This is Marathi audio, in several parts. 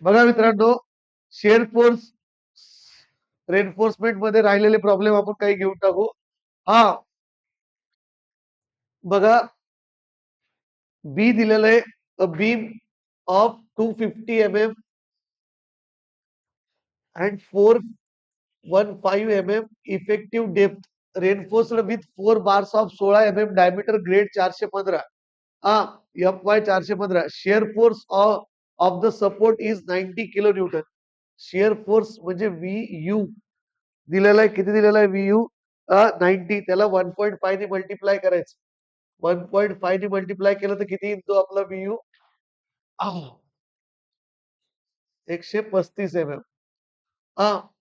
बघा मित्रांनो, शेअर फोर्स रेनफोर्समेंट मध्ये राहिलेले प्रॉब्लेम आपण काही घेऊन टाकू. हा बघा, बी दिलेलं आहे, a beam of 250 mm and 415 mm effective depth reinforced with 4 bars of 16 mm diameter grade 415. हा FY 415. Share force of the support is 90 kilo Newton. Share force म्हणजे VU दिलेला आहे. किती दिलेला आहे VU? 90. त्याला 1.5 ने मल्टिप्लाय करायचं. 1.5 ने मल्टिप्लाय केलं तर किती येतो आपला VU? 135 mm.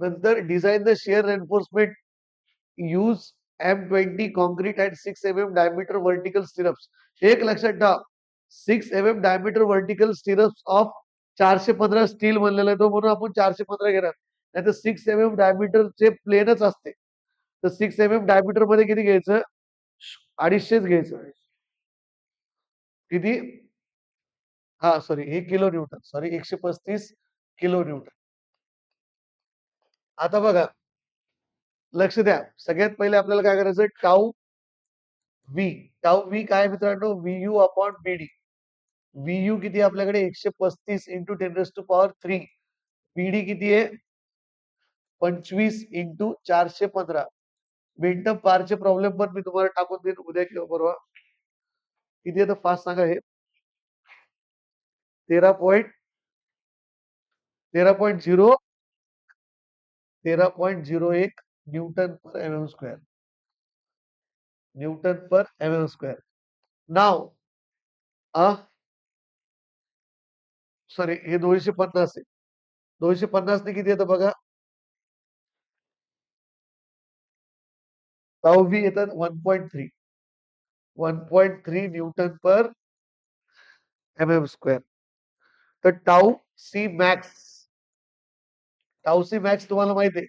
नंतर design the share reinforcement use M20 concrete and 6 mm diameter vertical stirrups. एक लक्षात ठेवा, 6 mm diameter vertical stirrups of 415 steel बनलेला आहे तो, म्हणून आपण 415 घेणार. नाही तर 6 mm डायमीटरचे प्लेनच असते. तर 6 mm डायमीटर मध्ये किती घ्यायचं? 250 घ्यायचं. किती? हा सॉरी, हे kilo Newton. Sorry, 135 kilo Newton. आता बघा, लक्ष द्या. सगळ्यात पहिले आपल्याला काय करायचं? टाऊ व्ही काय मित्रांनो? VU upon BD. VU किती आपल्याकडे? 135 इंटू 10⁻³ BD किती आहे? 25 इंटू 415. मिनटं पारचे प्रॉब्लेम पण मी तुम्हाला टाकून देईन उद्या किंवा परवा. किती आहे तर फास्ट सांगा. हे 13.0 13.01 न्यूटन पर mm स्क्वेअर. न्यूटन पर mm स्क्वेअर. नाव सॉरी, हे 250 आहे. 250 ने किती येतं बघा? टाऊ व्ही येतात 1.3 न्यूटन पर mm स्क्वेअर. तर टाऊ सी मॅक्स तुम्हाला माहिती आहे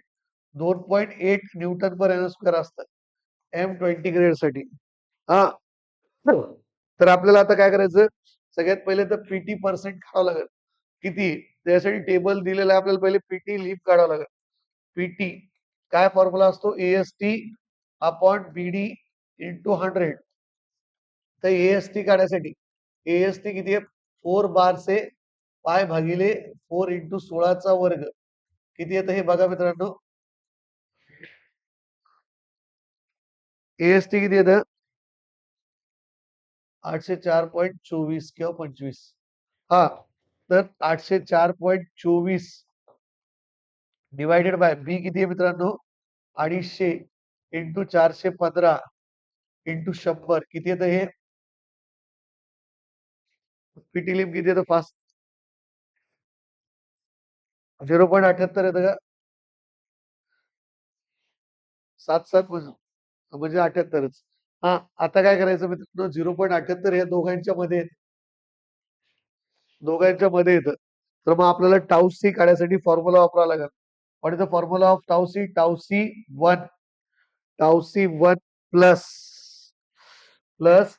2.8 न्यूटन पर एम स्क्वेअर असतं M20 ग्रेड साठी. हा तर आपल्याला आता काय करायचं? सगळ्यात पहिले तर PT पर्सेंट काढावं लागेल. किती? त्यासाठी टेबल दिलेला आहे आपल्याला. पहिले PT लीप काढावं लागेल. PT काय फॉर्म्युला असतो? AST upon BD into 100. तर AST काढायसाठी AST किती आहे? 4 बार से पाय भागिले 4 इंटू 16चा वर्ग. किती येतं हे बघा मित्रांनो. AST किती येतं? 804.24 किंवा 25. हा तर 804.24 डिवायडेड बाय बी किती आहे मित्रांनो? 250 इंटू 415 इंटू 100. किती येतं हे? PT लिम किती येतं फास्ट? 0.78 येतं का? 7 म्हणजे 78च. हा आता काय करायचं मित्रांनो? 0.78 या दोघांच्या मध्ये येतं. तर मग आपल्याला टाऊ सी काढण्यासाठी फॉर्म्युला वापरावा लागेल. What is the formula of tau C? Tau C 1 plus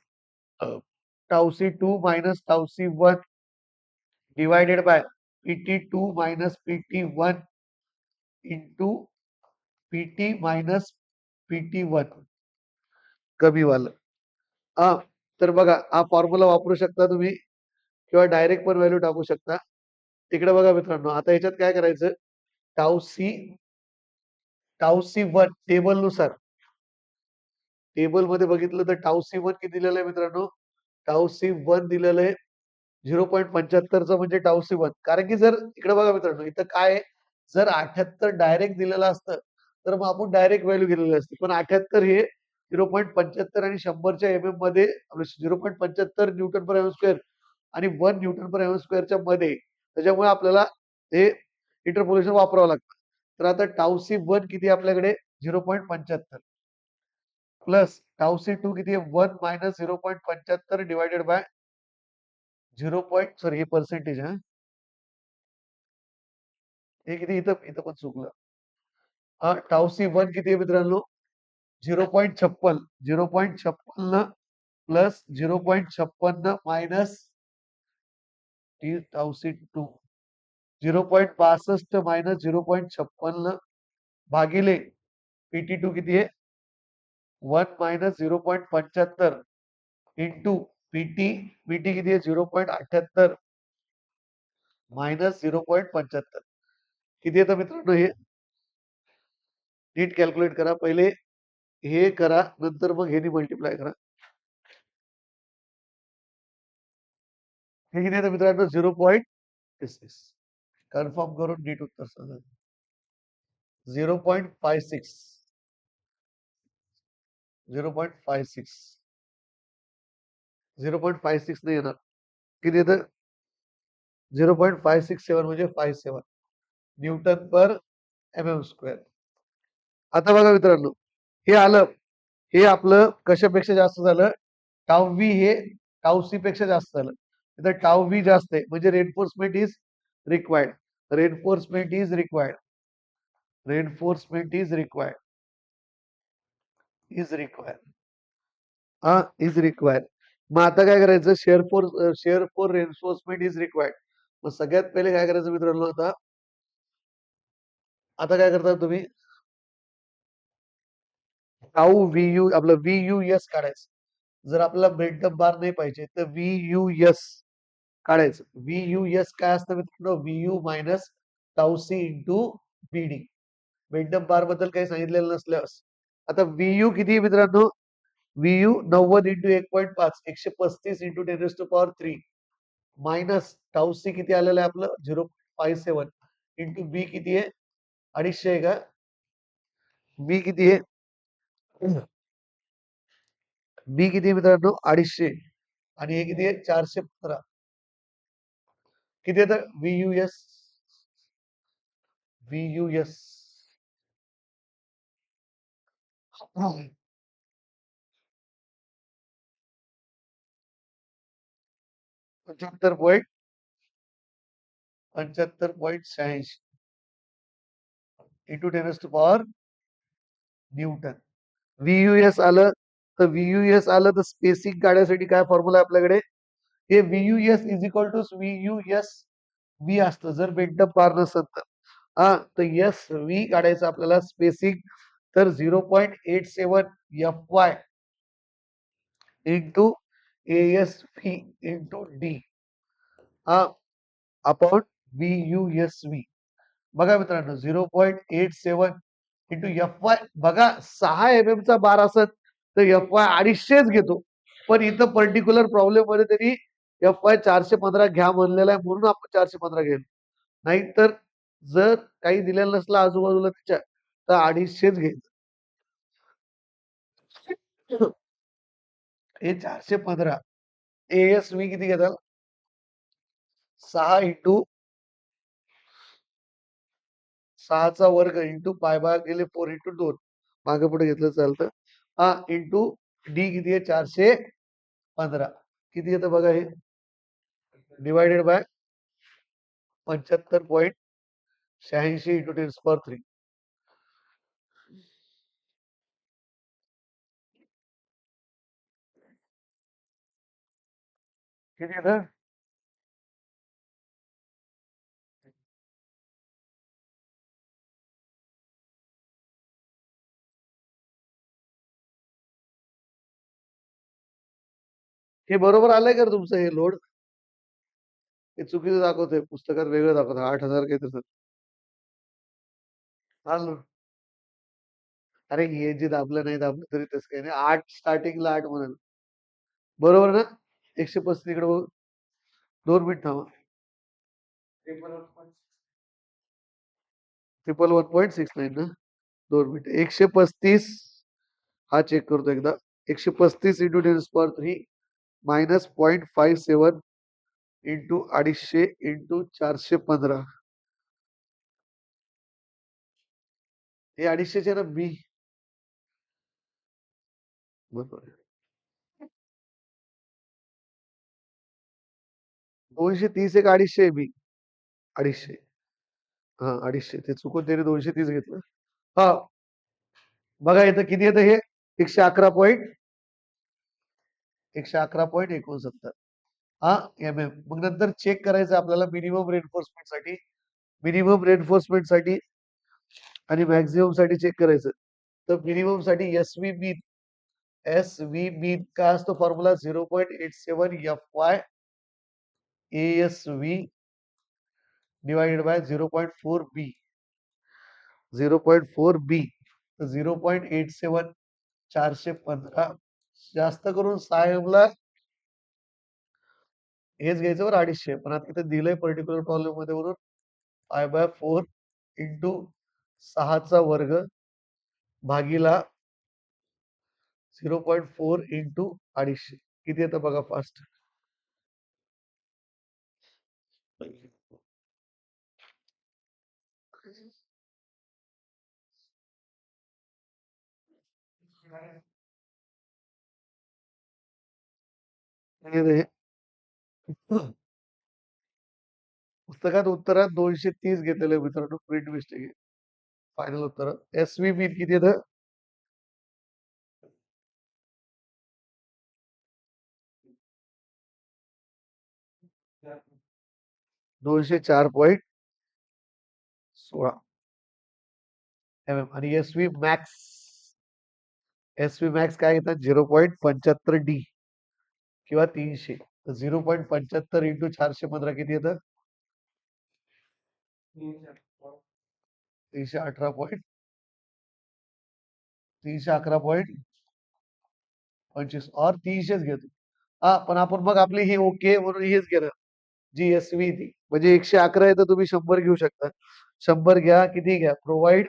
tau C 2 minus tau C 1 divided by PT2 minus PT1 into PT minus PT1 कमी वाला. हा तर बघा, हा फॉर्म्युला वापरू शकता तुम्ही किंवा डायरेक्ट पण व्हॅल्यू टाकू शकता. तिकडे बघा मित्रांनो, आता याच्यात काय करायचं? टाऊ सी 1 टेबल नुसार, टेबल मध्ये बघितलं तर टाऊ सी 1 किती दिलेलं आहे मित्रांनो? टाऊ सी 1 दिलेलं आहे 0.75चं म्हणजे टाऊ सी 1. कारण की जर इकडे बघा मित्रांनो, इथं काय आहे? जर 78 डायरेक्ट दिलेलं असतं तर मग आपण डायरेक्ट व्हॅल्यू घेतलेली असते. पण 78 हे 0.75 आणि 100च्या MM मध्ये 0.75 न्यूटन पर एम स्क्वेअर आणि 1 न्यूटन पर एम स्क्वेअरच्या मध्ये. त्याच्यामुळे आपल्याला हे इंटरपोलेशन वापरावं लागतं. तर आता टाऊ सी 1 किती आहे आपल्याकडे? 0.75 प्लस टाऊ सी 2 किती आहे? 1 मायनस 0.75 डिवायडेड बाय 0. सॉरी, हे पर्सेंटेज. हे किती? इथं इथं पण चुकलं. टाऊ सी 1 किती आहे मित्रांनो? 0.56 plus 0.56 minus tau C 2 0.62 minus 0.56 भागिले PT2 किती आहे 1 मायनस 0.75 इंटू पीटी पीटी किती आहे 0.78 मायनस 0.75 किती येतं मित्रांनो हे नीट कॅल्क्युलेट करा पहिले हे करा नंतर मग हे मल्टिप्लाय करा हे किती येतं मित्रांनो 0.36 कन्फर्म करून नीट उत्तर सांगा 0.56 0.56 0.56 नाही येणार किती येतं 0.567 म्हणजे 57 न्यूटन पर mm². आता बघा मित्रांनो हे आलं हे आपलं कशापेक्षा जास्त झालं टाउ व्ही हे टाउ सी पेक्षा जास्त झालं इथं टाउ व्ही जास्त आहे म्हणजे reinforcement is required reinforcement is required reinforcement is required is required हा इज रिक्वायर्ड मग आता काय करायचं share for reinforcement is required मग सगळ्यात पहिले काय करायचं मित्रांनो आता आता काय करता तुम्ही टाऊ व्ही यू आपलं व्ही यू एस काढायचं जर आपल्याला बिल्टअप बार नाही पाहिजे तर व्ही यू एस काढायचं व्ही यू एस काय असतं मित्रांनो V U minus tau C into BD built up bar बद्दल काही सांगितलेलं नसल्यास आता व्ही यू किती आहे मित्रांनो V U 90 into 1.5 135 into 10⁻³ minus tau C किती आलेलं आहे आपलं 0.57 इंटू बी किती आहे 250 आहे का बी किती आहे बी किती आहे मित्रांनो 250 आणि हे किती आहे 415 किती येतं V U S V U S 75.86 into 10⁻³ newton VUS आलं तर व्हीयूएस आलं तर स्पेसिंग काढण्यासाठी काय फॉर्म्युला आहे आपल्याकडे हे व्हीयूएस इज इक्वल टू व्हीयूएस व्ही असतं जर बिल्टअप बार नसत तर हा तर एस व्ही काढायचं आपल्याला स्पेसिंग तर 0.87 F Y into S V into D हा अपॉन व्ही बघा मित्रांनो 0.87 इंटू एफ वाय बघा 6 mm चा बार असत तर एफ वाय 250 घेतो पण इथं पर्टिक्युलर प्रॉब्लेम मध्ये तरी एफ वाय 415 घ्या म्हणलेला आहे म्हणून आपण 415 घेतो नाहीतर जर काही दिलेलं नसलं आजूबाजूला त्याच्या तर 250 घ्यायचं हे 415 एएस मी किती घेताल 6 इंटू 6चा वर्ग इंटू पाय भाग गेले 4 इंटू 2 मागे पुढे घेतलं चालतं हा इंटू डी किती आहे 415 किती येतं बघा हे डिवायडेड बाय 75.86 इंटू 10⁻³ किती येतं हे बरोबर आलंय का रे तुमचं हे लोड हे चुकीचं दाखवतंय पुस्तकात वेगळं दाखवतं 8,000 काहीतरी आलं अरे हे जे दाबलं नाही दाबलं तरी तसं काही नाही 8 स्टार्टिंगला 8 म्हणून बरोबर ना 135 इकडे बघू 2 मिनिट थांबा 111.69 ना 2 मिनिट 135 हा चेक करतो एकदा 135 इंटू 10⁻³ मायनस 0.57 इंटू 250 इंटू 415 हे 250 ना बी बरोबर 230 एक 250 बी 250 हा 250 ते चुकून त्याने 230 घेतलं हा बघा इथं किती येतं हे 111.69 हा एम एम मग नंतर चेक करायचं आपल्याला मिनिमम रेनफोर्समेंट साठी मिनिमम रेनफोर्समेंट साठी आणि मॅक्झिमम साठी चेक करायचं. तर मिनिमम साठी एस व्ही मीन काय असतो formula 0.87 FY ASV divided by 0.4 B 0.4 B 0.87 415 जास्त करून साहेबला हेच घ्यायचं बरं 250 पण आता इथे दिलंय पर्टिक्युलर प्रॉब्लेम मध्ये म्हणून I/4 इंटू 6चा वर्ग भागीला 0.4 इंटू 250 किती येतं बघा फास्ट. पुस्तकात उत्तरात 230 घेतलेले मित्रांनो प्रिंट मिस्टेक आहे. फायनल उत्तरात एसव्ही मीन किती येतं 204.16 आणि एसव्ही मॅक्स काय येतात 0.75D किंवा 300. तर 0.75 इंटू 415 किती येतं 318 311.25 और 300च घेतो. हा पण आपण मग आपली ही ओके म्हणून हेच घेणार जी एसव्ही ती म्हणजे 111 आहे तर तुम्ही 100 घेऊ शकता. 100 घ्या किती घ्या provide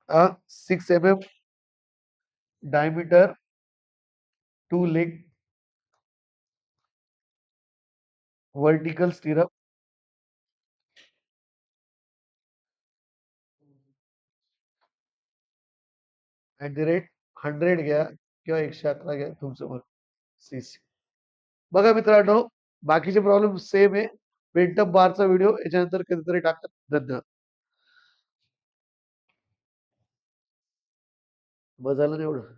6 mm diameter 2 leg vertical stirrup @ 100 घ्या किंवा 111 घ्या तुमचं बरं सीसी. बघा मित्रांनो बाकीचे प्रॉब्लेम सेम आहे. पेंटअप बारचा व्हिडिओ याच्यानंतर कधीतरी टाकतात. धन्यवाद. बस झालं ना एवढं.